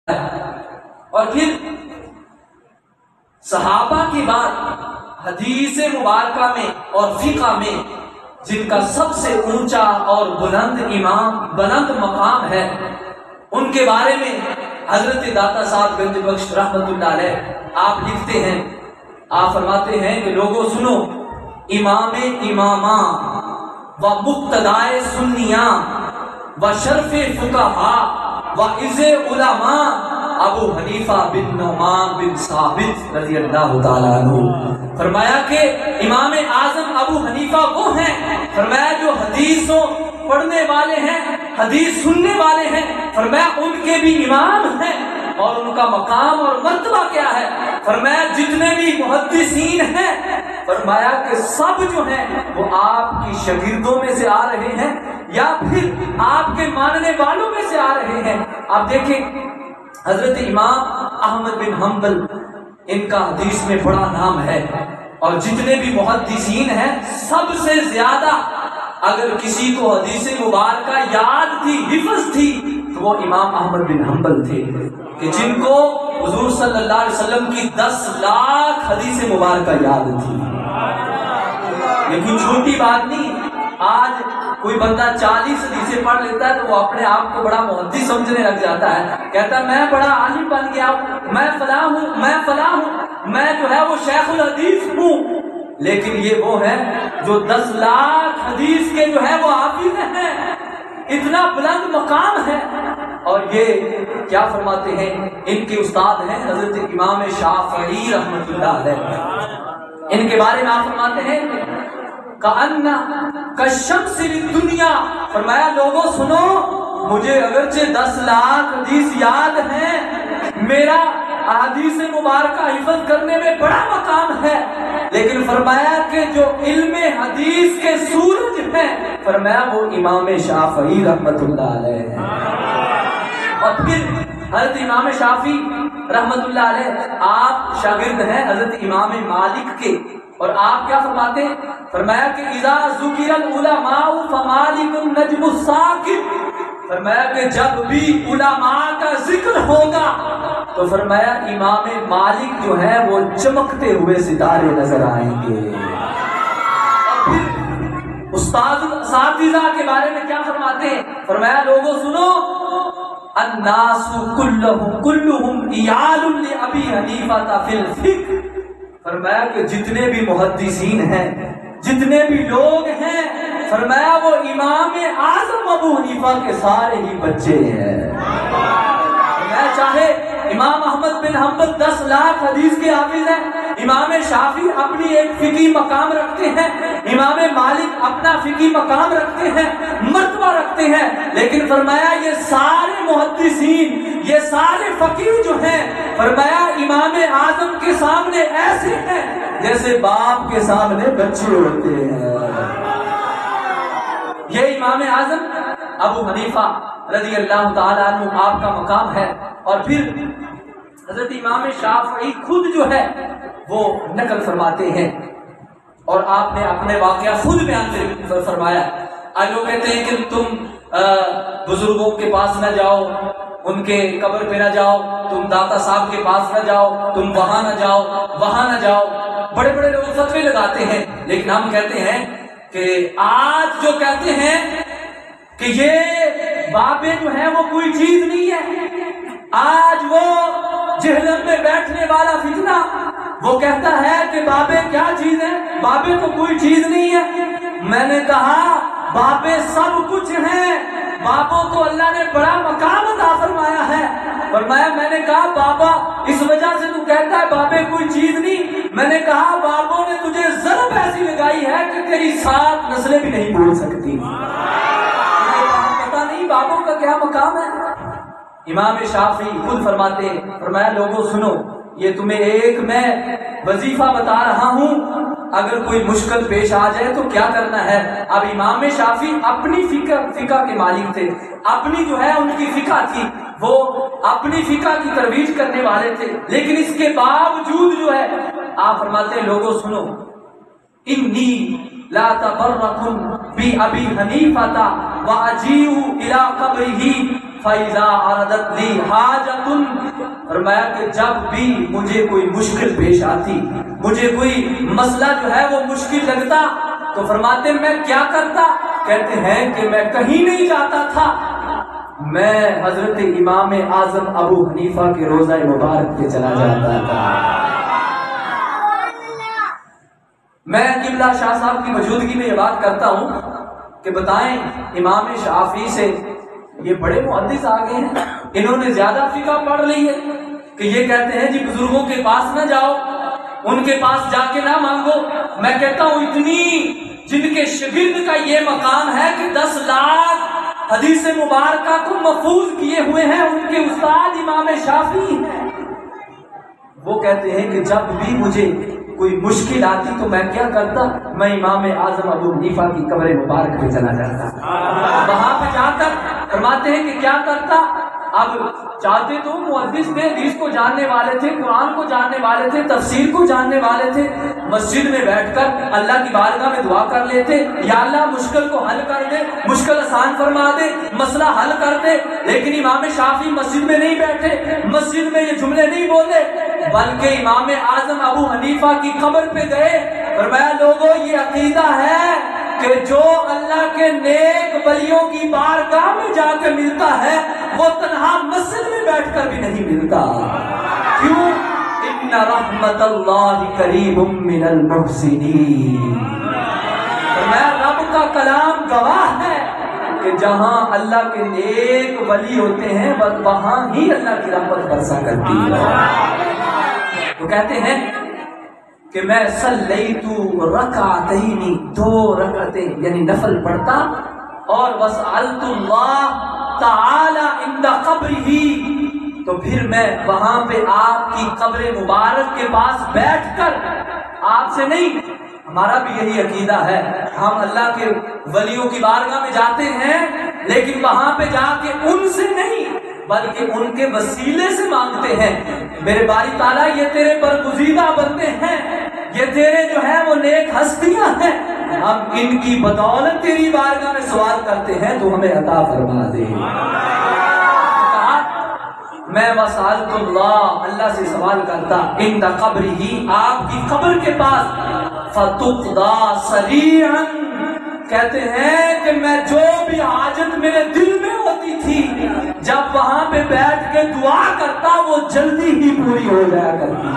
اور پھر صحابہ کی بات حدیث مبارکہ میں اور فقہ میں جن کا سب سے اونچا اور بلند مقام ہے، ان کے بارے میں حضرت داتا صاحب گنج بخش رحمت اللہ علیہ آپ لکھتے ہیں، آپ فرماتے ہیں کہ لوگوں سنو، امام اماماں و مقتدائے سنیاں و شرف فقہاء و عز علماء ابو حنیفہ بن نعمان بن ثابت رضی اللہ تعالیٰ عنہ۔ فرمایا کہ امام اعظم ابو حنیفہ وہ ہیں، فرمایا جو حدیثوں پڑھنے والے ہیں، حدیث سننے والے ہیں، فرمایا ان کے بھی امام ہیں، اور ان کا مقام اور مرتبہ کیا ہے؟ فرمایا جتنے بھی محدثین ہیں، فرمایا کہ سب جو ہیں وہ آپ کی شاگردوں میں سے آ رہے ہیں یا پھر آپ کے ماننے والوں میں سے آ رہے ہیں۔ آپ دیکھیں حضرت امام احمد بن حنبل، ان کا حدیث میں بڑا نام ہے، اور جتنے بھی محدثین ہیں سب سے زیادہ اگر کسی کو حدیث مبارکہ یاد تھی، حفظ تھی، تو وہ امام احمد بن حنبل تھے، کہ جن کو حضور صلی اللہ علیہ وسلم کی 10 لاکھ حدیث مبارکہ یاد تھی۔ یہ کوئی چھوٹی بات نہیں۔ آج کوئی بندہ 40 حدیثیں پڑھ لیتا ہے تو وہ اپنے آپ کو بڑا محدث سمجھنے لگ جاتا ہے، کہتا ہے میں بڑا عالم بن گیا ہوں، میں فلاں ہوں، میں فلاں ہوں، میں جو ہے وہ شیخ الحدیث ہوں۔ لیکن یہ وہ ہے جو 10 لاکھ حدیث کے جو ہے وہ حافظ ہیں، اتنا بلند مقام ہے۔ اور یہ کیا فرماتے ہیں؟ ان کے استاد ہیں حضرت امام شافعی رحمۃ اللہ علیہ، ان کے بارے میں آپ فرماتے ہیں کأن کالشمس للدنیا، فرمایا لوگوں سنو، مجھے اگرچہ 10 لاکھ حدیث یاد ہیں، میرا حدیث مبارکہ حفظ کرنے میں بڑا مقام ہے، لیکن فرمایا کہ جو علم حدیث کے سورج ہیں، فرمایا وہ امام شافعی رحمت اللہ علیہ ہیں۔ اور پھر حضرت امام شافعی رحمت اللہ علیہ آپ شاگرد ہیں حضرت امام مالک کے، اور آپ کیا فرماتے ہیں؟ فرمایا کہ اذا ذکر العلماء فمالک النجم الثاقب، فرمایا کہ جب بھی علماء کا ذکر ہوگا تو فرمایا امام مالک جو ہے وہ چمکتے ہوئے ستارے نظر آئیں گے۔ اور پھر استاد اساتذہ کے بارے میں کیا فرماتے ہیں؟ فرمایا لوگوں سنو، الناس کلہم عیال لابی حنیفہ فی الفقہ، فرمایا کہ جتنے بھی محدثین ہیں، جتنے بھی لوگ ہیں، فرمایا وہ امام اعظم ابو حنیفہ کے سارے ہی بچے ہیں۔ فرمایا چاہے امام احمد بن حنبل 10 لاکھ حدیث کے حافظ ہیں، امام شافعی اپنی ایک فقہی مقام رکھتے ہیں، امام مالک اپنا فقہی مقام رکھتے ہیں، مرتبہ رکھتے ہیں، لیکن فرمایا یہ سارے محدثین، یہ سارے فقیہ جو ہیں، فرمایا امام اعظم کے سامنے ایسے ہیں جیسے باپ کے سامنے بچے ہوتے ہیں۔ یہ امام اعظم ابو حنیفہ رضی اللہ تعالیٰ عنہ آپ کا مقام ہے۔ اور پھر حضرت امام شافعی خود جو ہے وہ نقل فرماتے ہیں، اور آپ نے اپنے واقعہ خود بیان فرمایا۔ آج لوگ کہتے ہیں کہ تم بزرگوں کے پاس نہ جاؤ، ان کے قبر پہ نہ جاؤ، تم داتا صاحب کے پاس نہ جاؤ، تم وہاں نہ جاؤ، وہاں نہ جاؤ، بڑے بڑے لوگ فتوے لگاتے ہیں، لیکن ہم کہتے ہیں کہ آج جو کہتے ہیں کہ یہ بابے جو ہے وہ کوئی چیز نہیں ہے، آج وہ جہنم میں بیٹھنے والا فتنہ وہ کہتا ہے کہ بابے کیا چیز ہے، بابے تو کوئی چیز نہیں ہے۔ میں نے کہا بابے سب کچھ ہیں، بابوں کو اللہ نے بڑا مقام عطا فرمایا ہے۔ فرمایا میں نے کہا بابا اس وجہ سے تو کہتا ہے بابے کوئی چیز نہیں، میں نے کہا بابوں نے تجھے ضرب ایسی لگائی ہے کہ تیری 7 نسلیں بھی نہیں بول سکتی۔ پتہ نہیں بابوں کا کیا مقام ہے۔ امام شافعی خود فرماتے ہیں، فرمایا لوگوں سنو، یہ تمہیں ایک میں وظیفہ بتا رہا ہوں، اگر کوئی مشکل پیش آ جائے تو کیا کرنا ہے۔ اب امام شافعی اپنی فقہ کے مالک تھے، اپنی جو ہے ان کی فقہ تھی، وہ اپنی فقہ کی ترویج کرنے والے تھے، لیکن اس کے باوجود جو ہے آپ فرماتے ہیں لوگوں سنو، انی لا تبرکن بی ابی حنیفہ واجیء الی قبرہ فَإِذَا عَرَضَتْ لِي حَاجَةٌ، فرمایا کہ جب بھی مجھے کوئی مشکل پیش آتی، مجھے کوئی مسئلہ جو ہے وہ مشکل لگتا، تو فرماتے میں کیا کرتا؟ کہتے ہیں کہ میں کہیں نہیں جاتا تھا، میں حضرت امام اعظم ابو حنیفہ کے روضہ مبارک پہ چلا جاتا تھا۔ میں قبلہ شاہ صاحب کی موجودگی میں یہ بات کرتا ہوں کہ بتائیں امام شافعی سے یہ بڑے محدث آگے ہیں، انہوں نے زیادہ فقہ پڑھ لی ہے کہ یہ کہتے ہیں جی بزرگوں کے پاس نہ جاؤ، ان کے پاس جا کے نہ مانگو۔ میں کہتا ہوں اتنی جن کے شاگرد کا یہ مقام ہے کہ 10 لاکھ حدیث مبارکہ کو محفوظ کیے ہوئے ہیں، ان کے استاد امام شافعی ہیں، وہ کہتے ہیں کہ جب بھی مجھے کوئی مشکل آتی تو میں کیا کرتا؟ میں امام اعظم ابو حنیفہ کی قبر مبارک پہ چلا جاتا، وہاں پہ جا کر فرماتے ہیں کہ کیا کرتا؟ اب چاہتے تو محدث تھے، حدیث کو جاننے والے تھے، قرآن کو جاننے والے تھے، تفسیر کو جاننے والے تھے، مسجد میں بیٹھ کر اللہ کی بارگاہ میں دعا کر لیتے، یا اللہ مشکل کو حل کر دے، مشکل آسان فرما دے، مسئلہ حل کر دے۔ لیکن امام شافعی مسجد میں نہیں بیٹھے، مسجد میں یہ جملے نہیں بولے، بلکہ امام اعظم ابو حنیفہ کی قبر پہ گئے، فرمایا لوگوں یہ عقیدہ ہے کہ جو اللہ کے نیک ولیوں کی بارگاہ میں جا کے ملتا ہے وہ تنہا مسجد میں بیٹھ کر بھی نہیں ملتا۔ کیوں؟ ان رحمت اللہ قریب من المحسنین، فرمایا رب کا کلام گواہ ہے کہ جہاں اللہ کے نیک ولی ہوتے ہیں وہاں ہی اللہ کی رحمت برسا کرتی ہے۔ تو کہتے ہیں کہ میں صلیتو رکعتین، 2 رکعتیں یعنی نفل پڑھتا، اور وسألت اللہ تعالی عند قبرہ، تو پھر میں وہاں پہ آپ کی قبر مبارک کے پاس بیٹھ کر، آپ سے نہیں، ہمارا بھی یہی عقیدہ ہے، ہم اللہ کے ولیوں کی بارگاہ میں جاتے ہیں لیکن وہاں پہ جا کے ان سے نہیں بلکہ ان کے وسیلے سے مانگتے ہیں، میرے باری تعالیٰ یہ تیرے برگزیدہ بندے ہیں، یہ تیرے جو ہے وہ نیک ہستیاں ہیں، ہم ان کی بدولت تیری بارگاہ میں سوال کرتے ہیں تو ہمیں عطا فرما دے۔ میں وسالت اللہ سے سوال کرتا عند قبرہ، آپ کی قبر کے پاس، فتقضی سریعا، کہتے ہیں کہ میں جو بھی حاجت میرے دل میں ہوتی تھی جب وہاں پہ بیٹھ کے دعا کرتا وہ جلدی ہی پوری ہو جایا کرتی۔